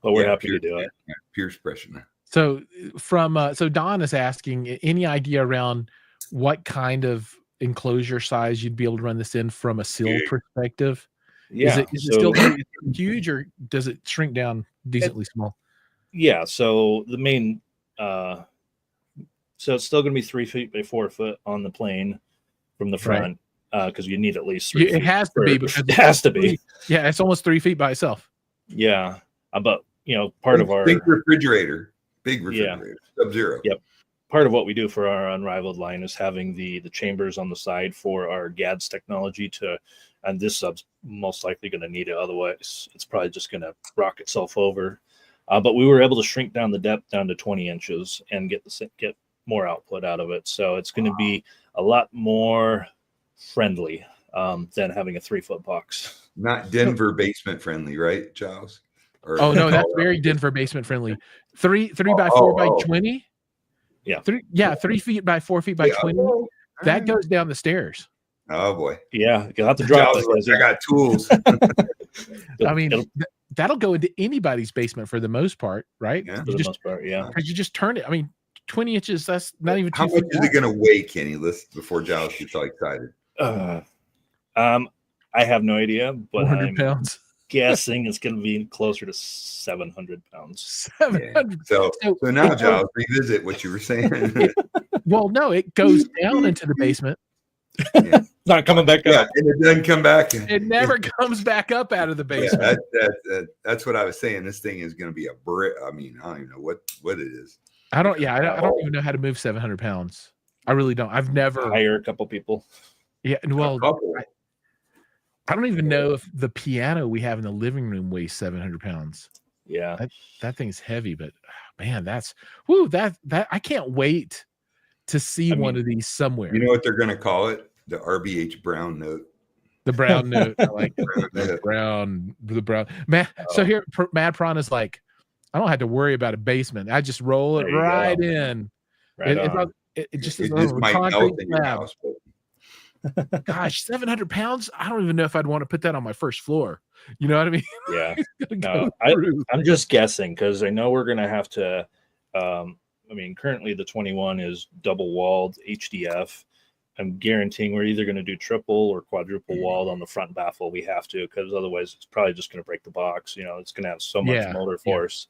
but we're happy to do it. Yeah, peer pressure. So so Don is asking, any idea around what kind of enclosure size you'd be able to run this in from a seal perspective? Yeah. Is it still huge, or does it shrink down decently small? Yeah. So the main, so it's still going to be 3 feet by 4 foot on the plane from the front, because you need at least 3 feet. It has to be, because it has to be. Yeah, it's almost 3 feet by itself. Yeah, but part of our big refrigerator, Sub-Zero. Yep. Part of what we do for our Unrivaled line is having the chambers on the side for our GADS technology and this sub's most likely going to need it. Otherwise, it's probably just going to rock itself over. But we were able to shrink down the depth down to 20 inches and get more output out of it. So it's going to be a lot more friendly than having a 3 foot box. Not Denver basement friendly, right, Jiles? No, that's very Denver basement friendly. 3 by 4 by 20. Yeah. 3 feet by 4 feet by 20. That goes down the stairs. Oh boy. Yeah, you'll have to drop it. I got tools. I mean, that'll go into anybody's basement for the most part, right? Yeah. For the most part, yeah. Because you just turn it. I mean, 20 inches, that's not even 2 How feet. much is it going to weigh, Kenny? Before Jiles gets all excited. I have no idea, but 400 pounds. Guessing it's going to be closer to 700 pounds. 700. Yeah. So now, Jiles, revisit what you were saying. Well, no, it goes down into the basement. Yeah. Not coming back up. And it doesn't come back. It never comes back up out of the basement. Yeah, that's what I was saying. This thing is going to be a brick. I mean, I don't even know what it is. I don't even know how to move 700 pounds. I really don't. I've never hire a couple people. Yeah, well, I don't even know if the piano we have in the living room weighs 700 pounds. Yeah. That thing's heavy, but man, that's whoo, that I can't wait to see one of these somewhere. You know what they're going to call it? The RBH Brown Note. The brown note. I like the brown. Man, so here Mad Prawn is like, I don't have to worry about a basement. I just roll it right in. Right on. It just It is just a might concrete melt in your slab. house. Gosh, 700 pounds. I don't even know if I'd want to put that on my first floor. You know what I mean? Yeah. No, I'm just guessing because I know we're going to have to. I mean, currently the 21 is double walled HDF. I'm guaranteeing we're either going to do triple or quadruple walled on the front baffle. We have to, because otherwise it's probably just going to break the box. You know, it's going to have so much motor force.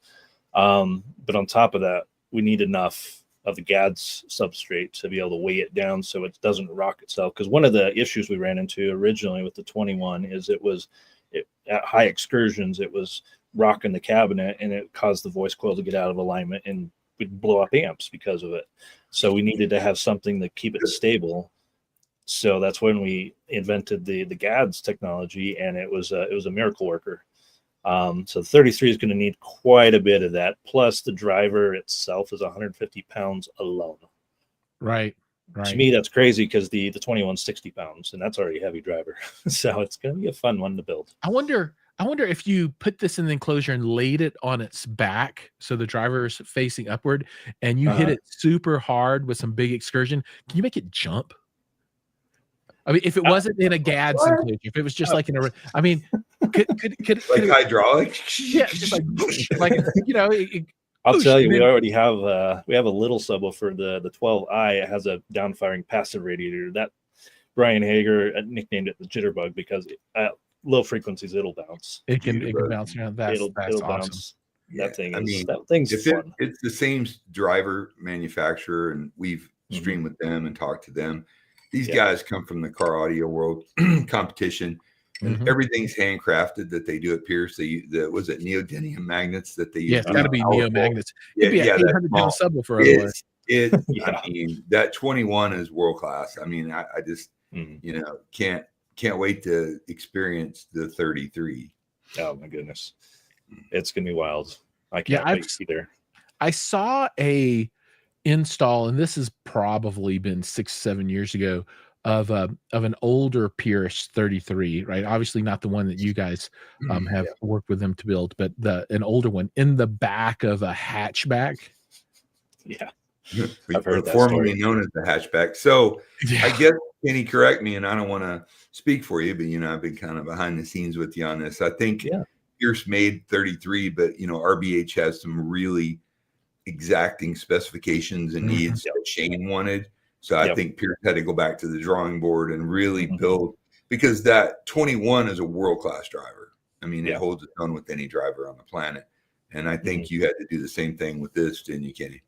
But on top of that, we need enough of the GADS substrate to be able to weigh it down so it doesn't rock itself. Because one of the issues we ran into originally with the 21 is it at high excursions, it was rocking the cabinet and it caused the voice coil to get out of alignment and we'd blow up amps because of it. So we needed to have something to keep it stable. So that's when we invented the GADS technology, and it was a miracle worker. So the 33 is going to need quite a bit of that. Plus, the driver itself is 150 pounds alone. Right. To me, that's crazy because the 21 is 60 pounds, and that's already a heavy driver. So it's going to be a fun one to build. I wonder if you put this in the enclosure and laid it on its back, so the driver's facing upward, and you hit it super hard with some big excursion. Can you make it jump? I mean, if it wasn't in a GADS enclosure, if it was just like in a, I mean, could like hydraulic? Yeah, just like you know. I'll tell you, we already have a little subwoofer, the 12i. It has a downfiring passive radiator. That Brian Hager nicknamed it the jitterbug because at low frequencies it'll bounce. It can bounce around. That's awesome. Bounce. Yeah, that thing if fun. It's the same driver manufacturer, and we've streamed with them and talked to them. These guys come from the car audio world competition, and everything's handcrafted that they do at Pierce. Was it neodymium magnets that they use? Yeah, it's got to be neo magnets. Yeah, It'd be an 800-pound subwoofer otherwise. I mean, that 21 is world class. I mean, I just can't wait to experience the 33. Oh my goodness, it's gonna be wild. I can't wait to see there. I saw a install, and this has probably been 6-7 years ago, of an older Pierce 33, right? Obviously not the one that you guys have worked with them to build, but an older one in the back of a hatchback. Yeah, I've heard that formerly known as the hatchback. So I guess, Kenny, correct me, and I don't want to speak for you, but I've been kind of behind the scenes with you on this. I think Pierce made 33, but RBH has some really exacting specifications and needs that Shane wanted. So I think Pierce had to go back to the drawing board and really build, because that 21 is a world-class driver. I mean, it holds its own with any driver on the planet. And I think you had to do the same thing with this, didn't you, Kenny?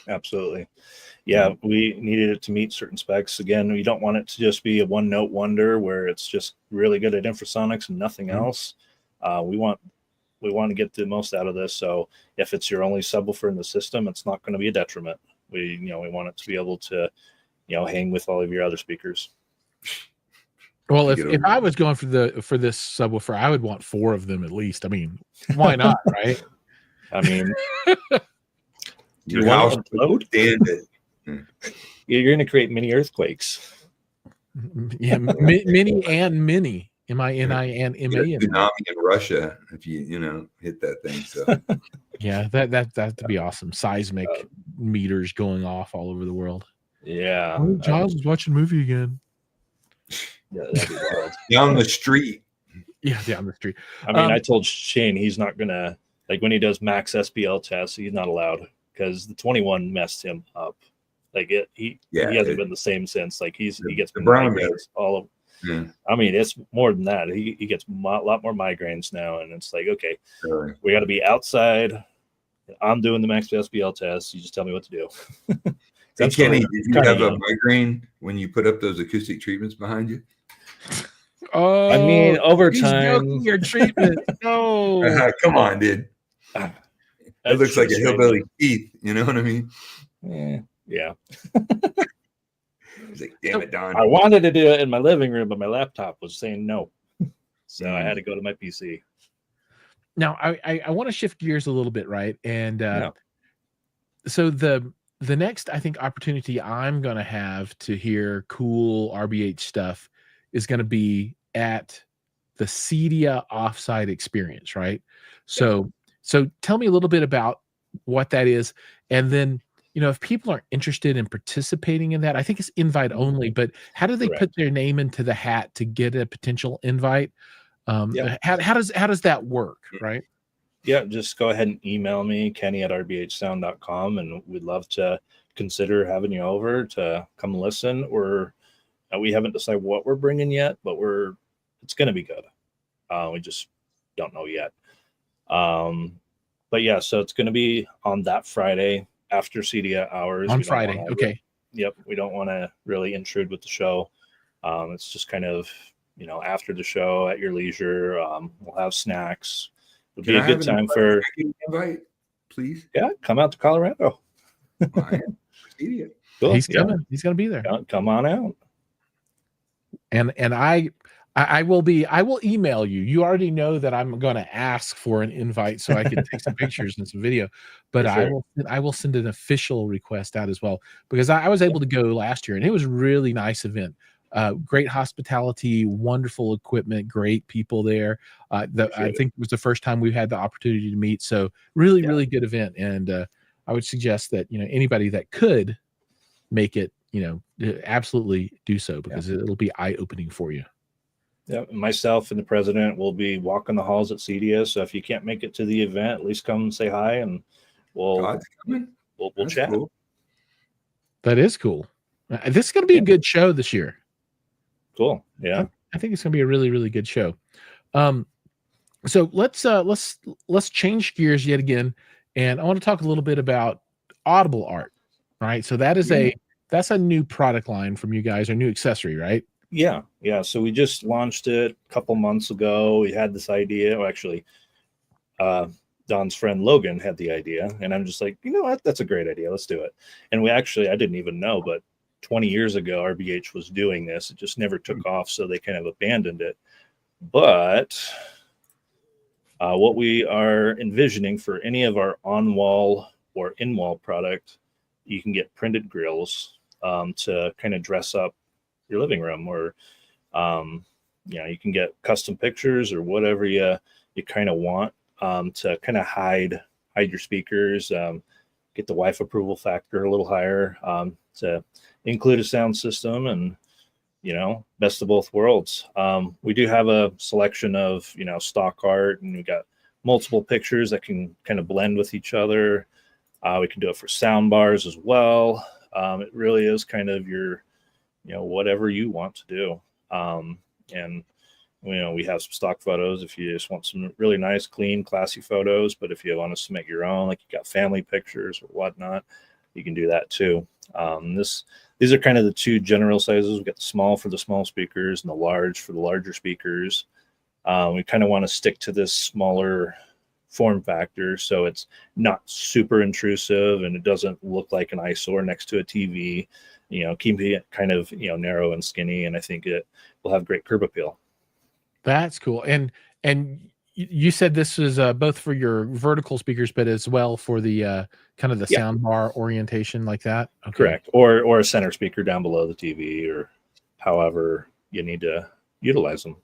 Absolutely. Yeah, we needed it to meet certain specs. Again, we don't want it to just be a one-note wonder where it's just really good at infrasonics and nothing else. We want to get the most out of this. So if it's your only subwoofer in the system, it's not going to be a detriment. We want it to be able to, hang with all of your other speakers. Well, if I was going for this subwoofer, I would want 4 of them at least. I mean, why not, right? I mean, your house would stand it. You're going to create mini earthquakes. Yeah, mini and mini. M-I-N-I and M-A-N. Tsunami in Russia, if you hit that thing. So yeah, that'd be awesome. Seismic meters going off all over the world. Yeah. Oh, Jiles was watching a movie again. Yeah, that'd be wild. Down the street. Yeah, down the street. I mean, I told Shane he's not gonna, like, when he does max SPL tests, he's not allowed because the 21 messed him up. Like he hasn't been the same since. Like he gets migraines all of. Yeah. I mean, it's more than that. He gets a lot more migraines now, and it's like, okay, we got to be outside. I'm doing the max SPL test. You just tell me what to do. Hey, Kenny, did you have a migraine when you put up those acoustic treatments behind you? Oh, I mean, over time, your treatment. No, come on, dude. It looks like a hillbilly teeth. You know what I mean? Yeah. He's like, damn it, Don. I wanted to do it in my living room, but my laptop was saying no. So I had to go to my PC. Now I want to shift gears a little bit, right? And Yeah. so the next, I think, opportunity I'm going to have to hear cool RBH stuff is going to be at the Cedia offsite experience, right? So tell me a little bit about what that is, and then if people are interested in participating in that, I think it's invite only, but how do they Correct. put their name into the hat to get a potential invite? Yeah. How does that work, right? Yeah, just go ahead and email me, Kenny@rbhsound.com, and we'd love to consider having you over to come listen. We haven't decided what we're bringing yet, but it's going to be good. We just don't know yet. But yeah, so it's going to be on that Friday after CDA hours. On Friday, okay. Yep, we don't want to really intrude with the show. It's just kind of after the show at your leisure. We'll have snacks. It'll be a good time for invite, please. Yeah, come out to Colorado. Cool. He's coming. Yeah. He's going to be there. Come on out. And I will email you. You already know that I'm going to ask for an invite so I can take some pictures and some video, but sure. I will send an official request out as well, because I was able to go last year and it was a really nice event. Great hospitality, wonderful equipment, great people there. I think it was the first time we've had the opportunity to meet. So really good event. And I would suggest that, anybody that could make it, absolutely do so, because it'll be eye-opening for you. Yeah, myself and the president will be walking the halls at CDS. So if you can't make it to the event, at least come and say hi, and we'll chat. Cool. That is cool. This is going to be a good show this year. Cool. Yeah, I think it's going to be a really good show. So let's change gears yet again, and I want to talk a little bit about Audible Art. Right. So that's a new product line from you guys, or new accessory, right? Yeah. So we just launched it a couple months ago. We had this idea. Well, actually, Don's friend Logan had the idea, and I'm just like, that's a great idea. Let's do it. And I didn't even know, but 20 years ago, RBH was doing this. It just never took off, so they kind of abandoned it. But what we are envisioning for any of our on-wall or in-wall product, you can get printed grills to kind of dress up your living room, or you can get custom pictures or whatever you kind of want to kind of hide your speakers, get the wife approval factor a little higher, to include a sound system, and best of both worlds. We do have a selection of stock art, and we got multiple pictures that can kind of blend with each other. We can do it for sound bars as well. It really is kind of your whatever you want to do. And we have some stock photos if you just want some really nice, clean, classy photos. But if you want us to make your own, like you got family pictures or whatnot, you can do that too. These are kind of the two general sizes. We got the small for the small speakers and the large for the larger speakers. We kind of want to stick to this smaller form factor, so it's not super intrusive and it doesn't look like an eyesore next to a TV. Keeping it kind of narrow and skinny, and I think it will have great curb appeal. That's cool. And you said this is both for your vertical speakers, but as well for the kind of the sound bar orientation like that. Okay. Correct. Or a center speaker down below the TV, or however you need to utilize them.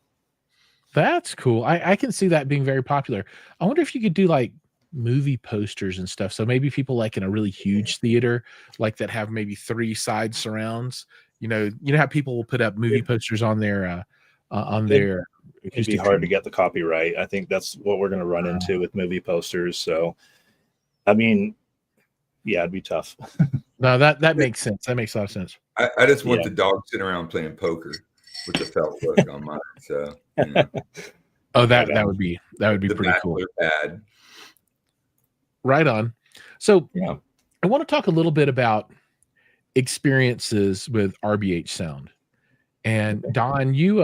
That's cool. I can see that being very popular. I wonder if you could do like movie posters and stuff. So maybe people like in a really huge theater, like that have maybe 3 side surrounds. You know how people will put up movie posters on their It'd be hard to get the copyright. I think that's what we're going to run into with movie posters. So, I mean, yeah, it'd be tough. No, that makes sense. That makes a lot of sense. I just want the dog sitting around playing poker with the felt look on mine. So, oh, that would be pretty cool. Bad. Right on. So, I want to talk a little bit about experiences with RBH Sound. And Don, you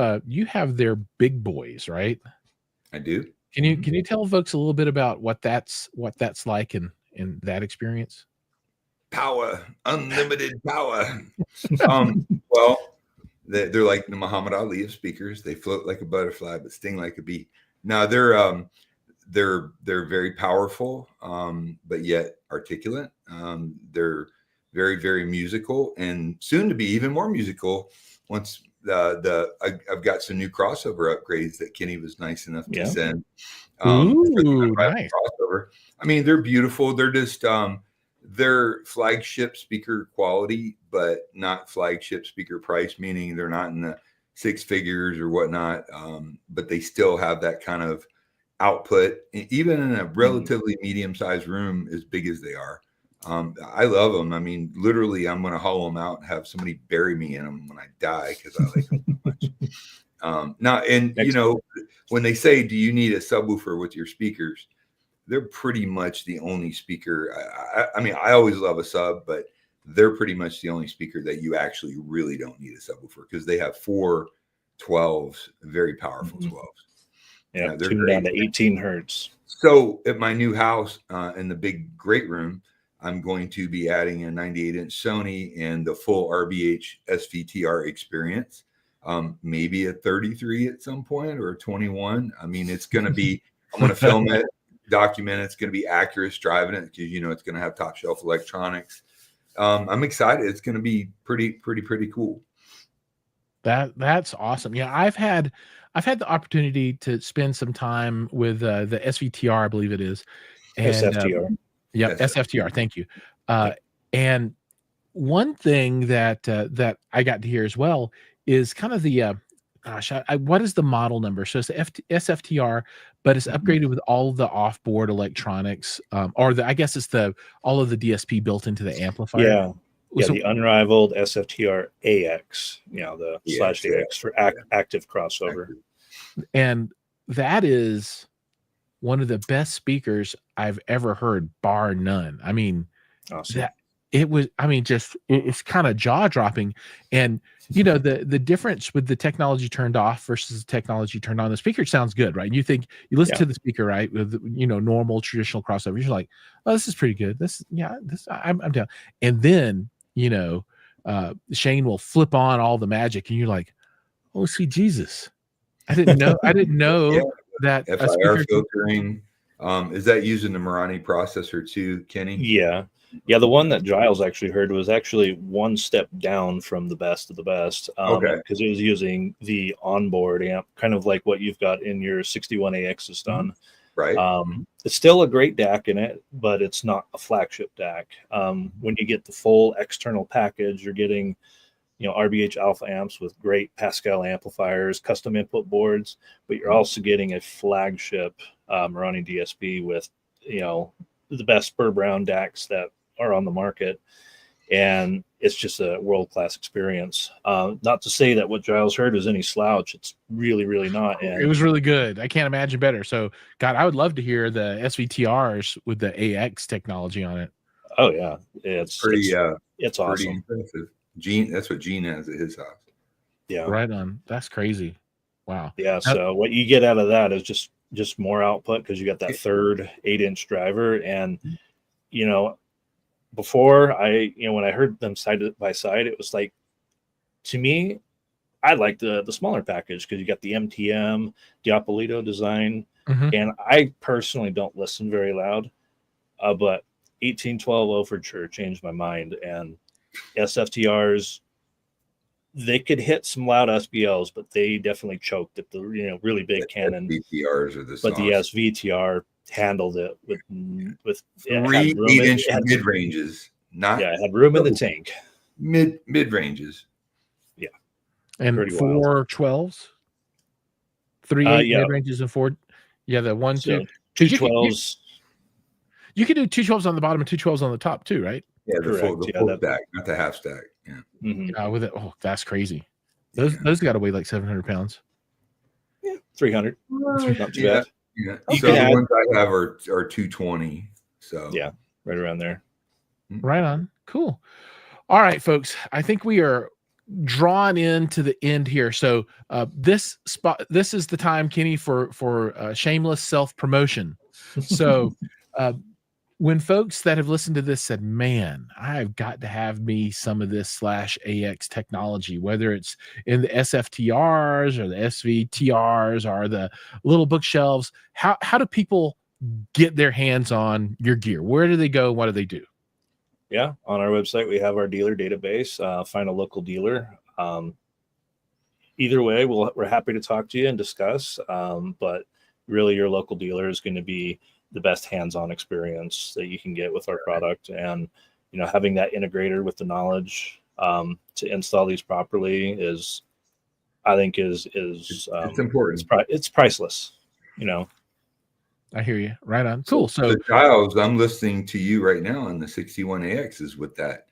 have their big boys, right? I do. Can you tell folks a little bit about what that's like in that experience? Power, unlimited power. Well, they're like the Muhammad Ali of speakers. They float like a butterfly, but sting like a bee. Now they're They're very powerful, but yet articulate. They're very, very musical, and soon to be even more musical once I've got some new crossover upgrades that Kenny was nice enough to send. Ooh, nice crossover. I mean, they're beautiful. They're just they're flagship speaker quality, but not flagship speaker price, meaning they're not in the six figures or whatnot. But they still have that kind of output, even in a relatively medium-sized room as big as they are. I love them. I mean, literally, I'm going to hollow them out and have somebody bury me in them when I die because I like them so much. Now, and you know, when they say, "Do you need a subwoofer with your speakers?" They're pretty much the only speaker. I mean, I always love a sub, but they're pretty much the only speaker that you actually really don't need a subwoofer because they have 4 12s, very powerful 12s. Yeah, they're tuned down to 18 hertz. So at my new house in the big great room, I'm going to be adding a 98-inch Sony and the full RBH SVTR experience. Maybe a 33 at some point or a 21. I mean, it's going to be, I'm going to film it, document it. It's going to be accurate driving it because, you know, it's going to have top shelf electronics. I'm excited. It's going to be pretty cool. That's awesome. Yeah, I've had the opportunity to spend some time with the SVTR, I believe it is. And, SFTR. Yeah, SFTR. Thank you. And one thing that I got to hear as well is kind of the what is the model number? So it's the SFTR, but it's upgraded with all of the off-board electronics, or I guess it's all of the DSP built into the amplifier. Yeah. Yeah, the unrivaled SFTR AX, you know, the /AX for active crossover. And that is one of the best speakers I've ever heard, bar none. I mean, awesome. It's kind of jaw-dropping. And, you know, the difference with the technology turned off versus the technology turned on, the speaker sounds good, right? And you listen to the speaker, right, with, you know, normal traditional crossover, you're like, oh, this is pretty good. I'm down. And then, you know, Shane will flip on all the magic and you're like, oh, sweet Jesus. I didn't know that FIR filtering. Is that using the Marani processor too, Kenny? Yeah. The one that Jiles actually heard was actually one step down from the best of the best. Because it was using the onboard amp, kind of like what you've got in your 61AX is done. Right. It's still a great DAC in it, but it's not a flagship DAC. When you get the full external package, you're getting, you know, RBH alpha amps with great Pascal amplifiers, custom input boards, but you're also getting a flagship Marani DSP with, you know, the best Spur Brown DACs that are on the market. And it's just a world-class experience. Not to say that what Jiles heard was any slouch. It's really, really not. And it was really good. I can't imagine better. So, God, I would love to hear the SVTRs with the AX technology on it. Oh, yeah. It's awesome. Pretty impressive. Gene, that's what Gene has at his house. Yeah. Right on. That's crazy. Wow. Yeah. So what you get out of that is just more output because you got that third 8-inch driver. And, you know, before when I heard them side by side, it was like, to me, I like the smaller package because you got the MTM Diapolito design. And I personally don't listen very loud, but 1812 Overture changed my mind. And SFTRs, they could hit some loud SBLs, but they definitely choked at the really big Canon. SVTRs are the but the SVTR handled it with 3 8-inch mid ranges. It had room in the tank. Mid ranges. Yeah, and 4 12s, 3 8 mid ranges and 4. Yeah, the 1 2 2 12s. You can do 2 12s on the bottom and 2 12s on the top too, right? Yeah, the full stack, not the half stack. Yeah. With it. Oh, that's crazy. Those got to weigh like 700 pounds. Yeah, 300. Not too bad. Yeah. So the ones I have are 220. So yeah, right around there. Right on. Cool. All right, folks. I think we are drawn into the end here. So this is the time, Kenny, for shameless self-promotion. So when folks that have listened to this said, man, I've got to have me some of this /AX technology, whether it's in the SFTRs or the SVTRs or the little bookshelves, how do people get their hands on your gear? Where do they go? What do they do? Yeah, on our website, we have our dealer database. Find a local dealer. Either way, we're happy to talk to you and discuss. But really, your local dealer is going to be the best hands-on experience that you can get with our product. And, you know, having that integrator with the knowledge to install these properly is, I think, is it's important. It's priceless, you know. I hear you. Right on. Cool. So Jiles, I'm listening to you right now on the 61AXs with that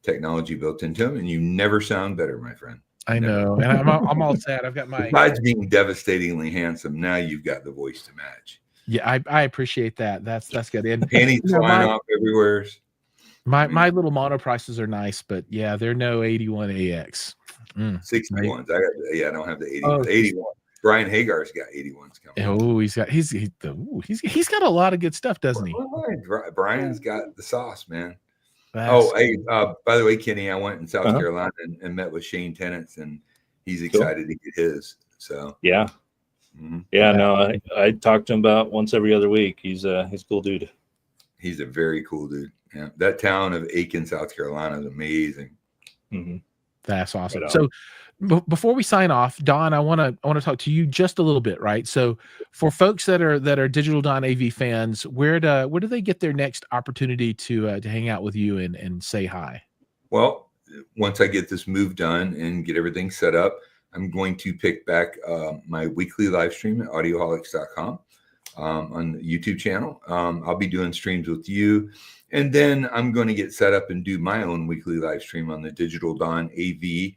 technology built into them, and you never sound better, my friend. I know, and I'm all sad. I've got my, besides being devastatingly handsome, now you've got the voice to match. Yeah, I appreciate that. That's good. And panties flying off everywhere. My little mono prices are nice, but yeah, they're no 81AX. 61s. I don't have the 81. 81. Brian Hagar's got 81s coming. Oh, he's got a lot of good stuff, doesn't he? Brian's got the sauce, man. Hey, by the way, Kenny, I went in South Carolina and met with Shane Tennants, and he's excited to get his. So yeah. Yeah, no, I talk to him about once every other week. He's a cool dude. He's a very cool dude. Yeah, that town of Aiken, South Carolina is amazing. That's awesome. So before we sign off, Don, I want to talk to you just a little bit, right? So for folks that are Digital Don AV fans, where do they get their next opportunity to hang out with you and say hi? Well, once I get this move done and get everything set up, I'm going to pick back my weekly live stream at audioholics.com on the YouTube channel. I'll be doing streams with you. And then I'm going to get set up and do my own weekly live stream on the Digital Don AV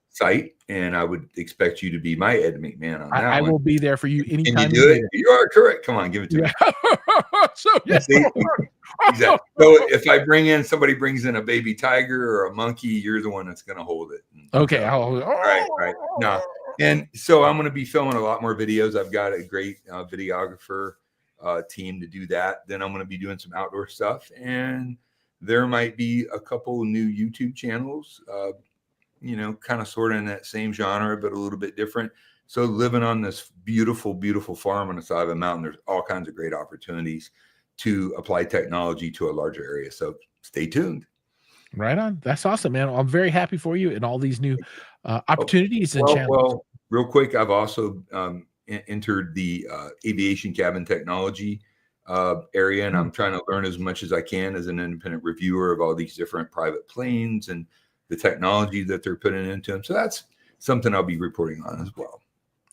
site. And I would expect you to be my Ed McMahon on that. I will be there for you anytime. Can you do it? You are correct. Come on, give it to me. So, yes. Exactly. So if somebody brings in a baby tiger or a monkey, you're the one that's going to hold it. Okay. Right. No. And so I'm going to be filming a lot more videos. I've got a great videographer team to do that. Then I'm going to be doing some outdoor stuff, and there might be a couple new YouTube channels, kind of sort of in that same genre, but a little bit different. So living on this beautiful, beautiful farm on the side of a mountain, there's all kinds of great opportunities to apply technology to a larger area. So stay tuned. Right on. That's awesome, man. I'm very happy for you and all these new opportunities and channels. Well, real quick, I've also entered the aviation cabin technology area, and I'm trying to learn as much as I can as an independent reviewer of all these different private planes and the technology that they're putting into them. So that's something I'll be reporting on as well.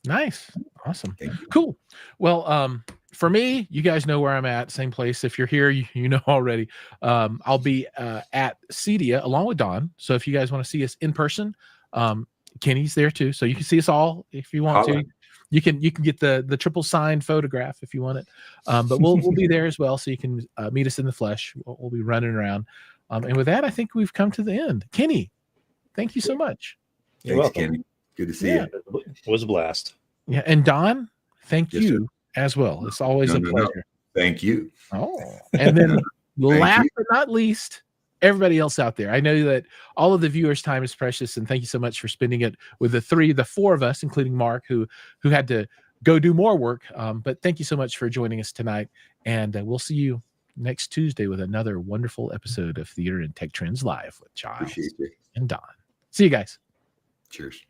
Nice. Awesome. Cool. Well, for me, you guys know where I'm at. Same place. If you're here, you know already. I'll be at CEDIA along with Don. So if you guys want to see us in person, Kenny's there too. So you can see us all if you want to. You can get the triple signed photograph if you want it. But we'll be there as well. So you can meet us in the flesh. We'll be running around. And with that, I think we've come to the end. Kenny, thank you so much. You're welcome, Kenny. Good to see you. It was a blast. Yeah. And Don, thank you as well. It's always a pleasure. No. Thank you. Oh, and then last but not least, everybody else out there. I know that all of the viewers' time is precious, and thank you so much for spending it with the four of us, including Mark, who had to go do more work. But thank you so much for joining us tonight, and we'll see you next Tuesday with another wonderful episode of Theater and Tech Trends Live with Jiles and Don. See you guys. Cheers.